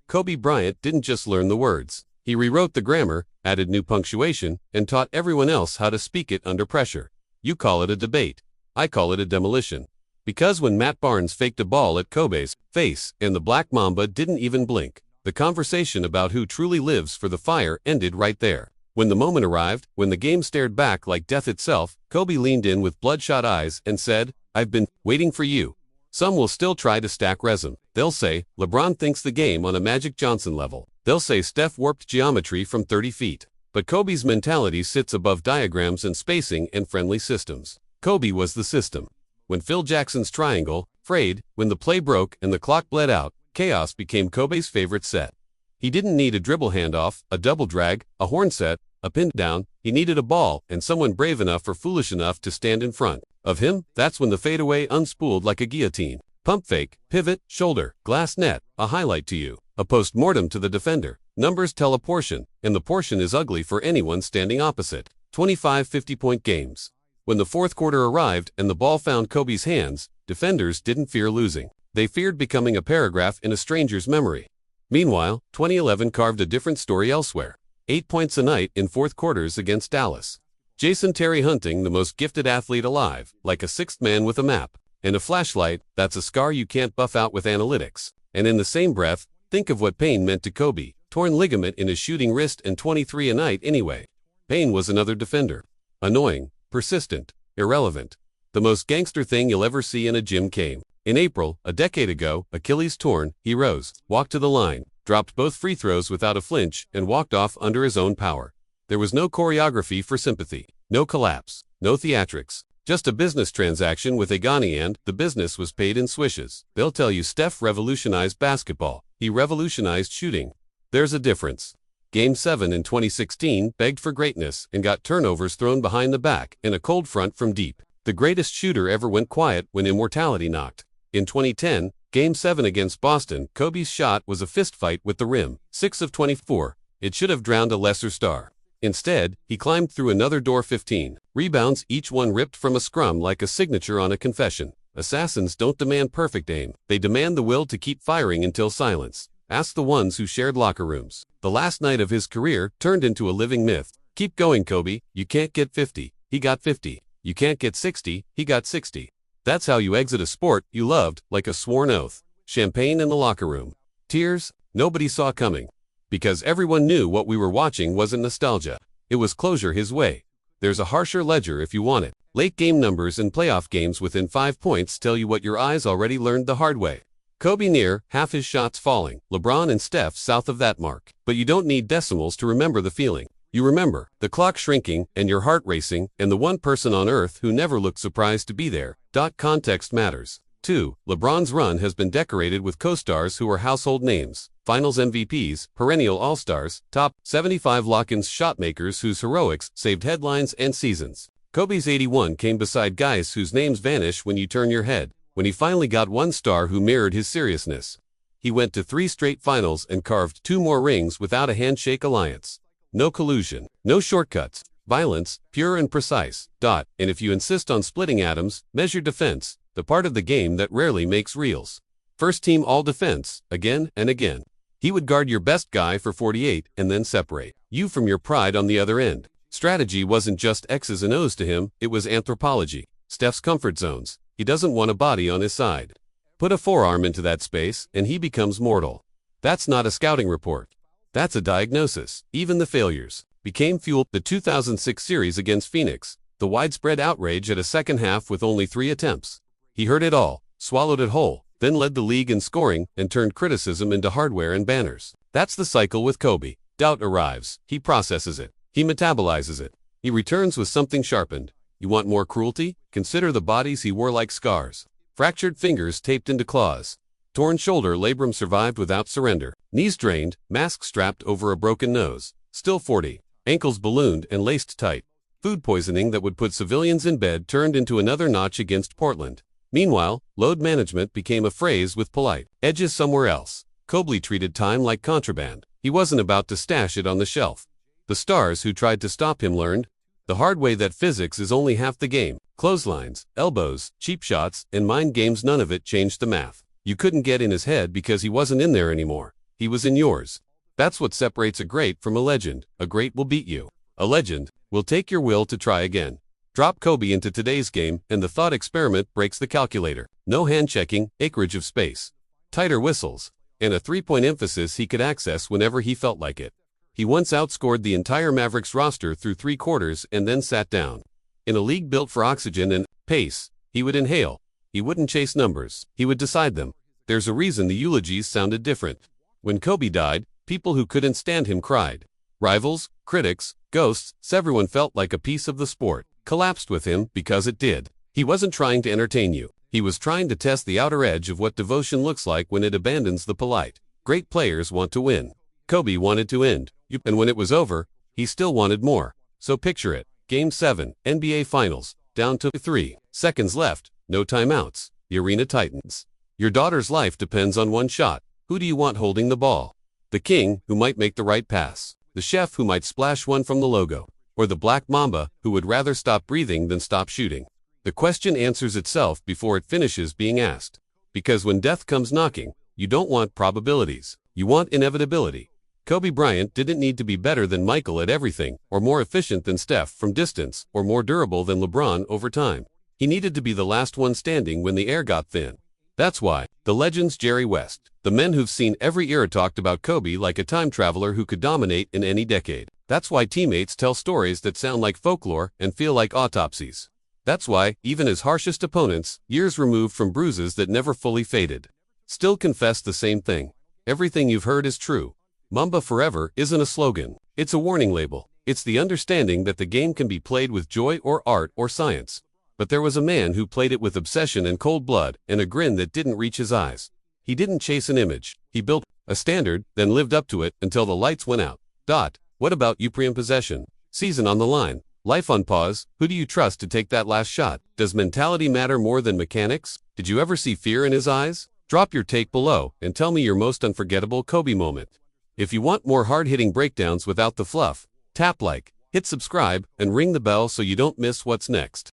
Kobe Bryant didn't just learn the words. He rewrote the grammar, added new punctuation, and taught everyone else how to speak it under pressure. You call it a debate. I call it a demolition. Because when Matt Barnes faked a ball at Kobe's face and the Black Mamba didn't even blink, the conversation about who truly lives for the fire ended right there. When the moment arrived, when the game stared back like death itself, Kobe leaned in with bloodshot eyes and said, "I've been waiting for you." Some will still try to stack resume. They'll say, LeBron thinks the game on a Magic Johnson level. They'll say Steph warped geometry from 30 feet. But Kobe's mentality sits above diagrams and spacing and friendly systems. Kobe was the system. When Phil Jackson's triangle, frayed, when the play broke and the clock bled out, chaos became Kobe's favorite set. He didn't need a dribble handoff, a double drag, a horn set, a pin down. He needed a ball and someone brave enough or foolish enough to stand in front of him. That's when the fadeaway unspooled like a guillotine. Pump fake, pivot, shoulder, glass net, a highlight to you. A postmortem to the defender. Numbers tell a portion, and the portion is ugly for anyone standing opposite. 25 50-point games. When the fourth quarter arrived and the ball found Kobe's hands, defenders didn't fear losing. They feared becoming a paragraph in a stranger's memory. Meanwhile, 2011 carved a different story elsewhere. 8 points a night in fourth quarters against Dallas. Jason Terry hunting the most gifted athlete alive, like a sixth man with a map. And a flashlight, that's a scar you can't buff out with analytics. And in the same breath, think of what pain meant to Kobe. Torn ligament in his shooting wrist and 23 a night anyway. Payne was another defender. Annoying, persistent, irrelevant. The most gangster thing you'll ever see in a gym came. In April, a decade ago, Achilles torn, he rose, walked to the line, dropped both free throws without a flinch, and walked off under his own power. There was no choreography for sympathy, no collapse, no theatrics. Just a business transaction with a Ghani, and the business was paid in swishes. They'll tell you Steph revolutionized basketball. He revolutionized shooting. There's a difference. Game 7 in 2016 begged for greatness and got turnovers thrown behind the back and a cold front from deep. The greatest shooter ever went quiet when immortality knocked. In 2010, Game 7 against Boston, Kobe's shot was a fistfight with the rim, 6 of 24. It should have drowned a lesser star. Instead, he climbed through another door 15 rebounds, each one ripped from a scrum like a signature on a confession. Assassins don't demand perfect aim. They demand the will to keep firing until silence. Ask the ones who shared locker rooms. The last night of his career turned into a living myth. Keep going, Kobe. You can't get 50. He got 50. You can't get 60. He got 60. That's how you exit a sport you loved, like a sworn oath. Champagne in the locker room. Tears nobody saw coming. Because everyone knew what we were watching wasn't nostalgia. It was closure his way. There's a harsher ledger if you want it. Late game numbers in playoff games within 5 points tell you what your eyes already learned the hard way. Kobe near, half his shots falling. LeBron and Steph south of that mark. But you don't need decimals to remember the feeling. You remember the clock shrinking and your heart racing and the one person on earth who never looked surprised to be there. Context matters. 2. LeBron's run has been decorated with co-stars who are household names. Finals MVPs, perennial all-stars, top 75 lock-ins shotmakers whose heroics saved headlines and seasons. Kobe's 81 came beside guys whose names vanish when you turn your head. When he finally got one star who mirrored his seriousness. He went to 3 straight finals and carved 2 more rings without a handshake alliance. No collusion, no shortcuts, violence, pure and precise. And if you insist on splitting atoms, measure defense, the part of the game that rarely makes reels. First team all defense, again and again. He would guard your best guy for 48 and then separate you from your pride on the other end. Strategy wasn't just X's and O's to him, it was anthropology. Steph's comfort zones. He doesn't want a body on his side. Put a forearm into that space and he becomes mortal. That's not a scouting report. That's a diagnosis. Even the failures became fuel. The 2006 series against Phoenix, the widespread outrage at a second half with only 3 attempts. He heard it all, swallowed it whole, then led the league in scoring and turned criticism into hardware and banners. That's the cycle with Kobe. Doubt arrives. He processes it. He metabolizes it. He returns with something sharpened. You want more cruelty? Consider the bodies he wore like scars. Fractured fingers taped into claws. Torn shoulder labrum survived without surrender. Knees drained, mask strapped over a broken nose. Still 40. Ankles ballooned and laced tight. Food poisoning that would put civilians in bed turned into another notch against Portland. Meanwhile, load management became a phrase with polite edges somewhere else. Kobe treated time like contraband. He wasn't about to stash it on the shelf. The stars who tried to stop him learned the hard way that physics is only half the game. Clotheslines, elbows, cheap shots, and mind games, none of it changed the math. You couldn't get in his head because he wasn't in there anymore. he was in yours. That's what separates a great from a legend. A great will beat you. A legend will take your will to try again. Drop Kobe into today's game, and the thought experiment breaks the calculator. No hand-checking, acreage of space, tighter whistles, and a three-point emphasis he could access whenever he felt like it. He once outscored the entire Mavericks roster through 3 quarters and then sat down. In a league built for oxygen and pace, he would inhale. He wouldn't chase numbers. He would decide them. There's a reason the eulogies sounded different. When Kobe died, people who couldn't stand him cried. Rivals, critics, ghosts, everyone felt like a piece of the sport collapsed with him because it did. He wasn't trying to entertain you. He was trying to test the outer edge of what devotion looks like when it abandons the polite. Great players want to win. Kobe wanted to end, and when it was over, he still wanted more. So picture it. Game 7, NBA Finals, down to 3 seconds left, no timeouts. The arena tightens. Your daughter's life depends on one shot. Who do you want holding the ball? The king, who might make the right pass. The chef, who might splash one from the logo. Or the black mamba, who would rather stop breathing than stop shooting. The question answers itself before it finishes being asked. Because when death comes knocking, you don't want probabilities. You want inevitability. Kobe Bryant didn't need to be better than Michael at everything, or more efficient than Steph from distance, or more durable than LeBron over time. He needed to be the last one standing when the air got thin. That's why the legends Jerry West, the men who've seen every era, talked about Kobe like a time traveler who could dominate in any decade. That's why teammates tell stories that sound like folklore and feel like autopsies. That's why even his harshest opponents, years removed from bruises that never fully faded, still confess the same thing. Everything you've heard is true. Mamba Forever isn't a slogan. It's a warning label. It's the understanding that the game can be played with joy or art or science. But there was a man who played it with obsession and cold blood and a grin that didn't reach his eyes. He didn't chase an image. He built a standard, then lived up to it until the lights went out. What about Upriam possession? Season on the line. Life on pause. Who do you trust to take that last shot? Does mentality matter more than mechanics? Did you ever see fear in his eyes? Drop your take below and tell me your most unforgettable Kobe moment. If you want more hard-hitting breakdowns without the fluff, tap like, hit subscribe, and ring the bell so you don't miss what's next.